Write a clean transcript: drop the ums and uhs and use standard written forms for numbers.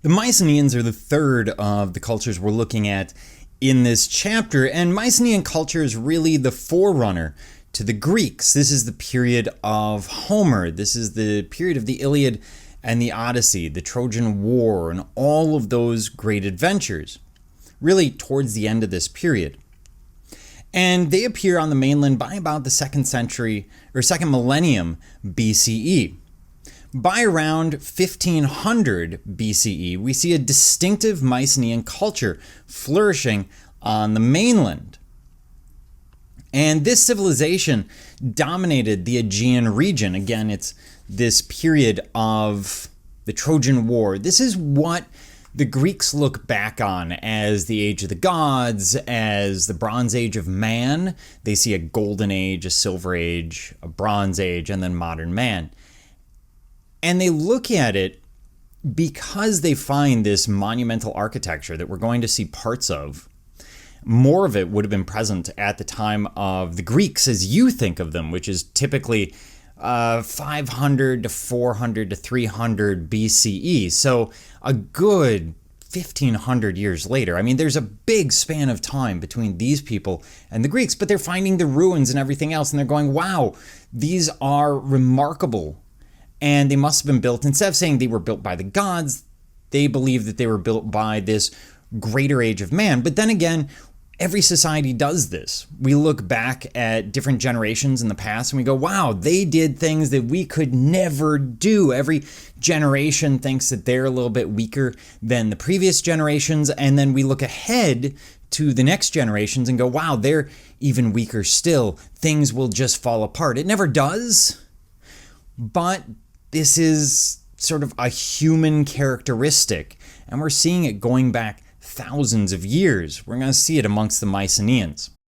The Mycenaeans are the third of the cultures we're looking at in this chapter, and Mycenaean culture is really the forerunner to the Greeks. This is the period of Homer. This is the period of the Iliad and the Odyssey, the Trojan War, and all of those great adventures, really towards the end of this period. And they appear on the mainland by about the second millennium BCE. By around 1500 BCE, we see a distinctive Mycenaean culture flourishing on the mainland. And this civilization dominated the Aegean region. Again, it's this period of the Trojan War. This is what the Greeks look back on as the age of the gods, as the Bronze Age of man. They see a golden age, a silver age, a bronze age, and then modern man. And they look at it because they find this monumental architecture that we're going to see parts of. More of it would have been present at the time of the Greeks as you think of them, which is typically 500 to 400 to 300 BCE. So a good 1500 years later. I mean, there's a big span of time between these people and the Greeks, but they're finding the ruins and everything else, and they're going, wow, these are remarkable. And they must have been built, instead of saying they were built by the gods, they believe that they were built by this greater age of man. But then again, every society does this. We look back at different generations in the past and we go, wow, they did things that we could never do. Every generation thinks that they're a little bit weaker than the previous generations. And then we look ahead to the next generations and go, wow, they're even weaker still. Things will just fall apart. It never does. But this is sort of a human characteristic, and we're seeing it going back thousands of years. We're going to see it amongst the Mycenaeans.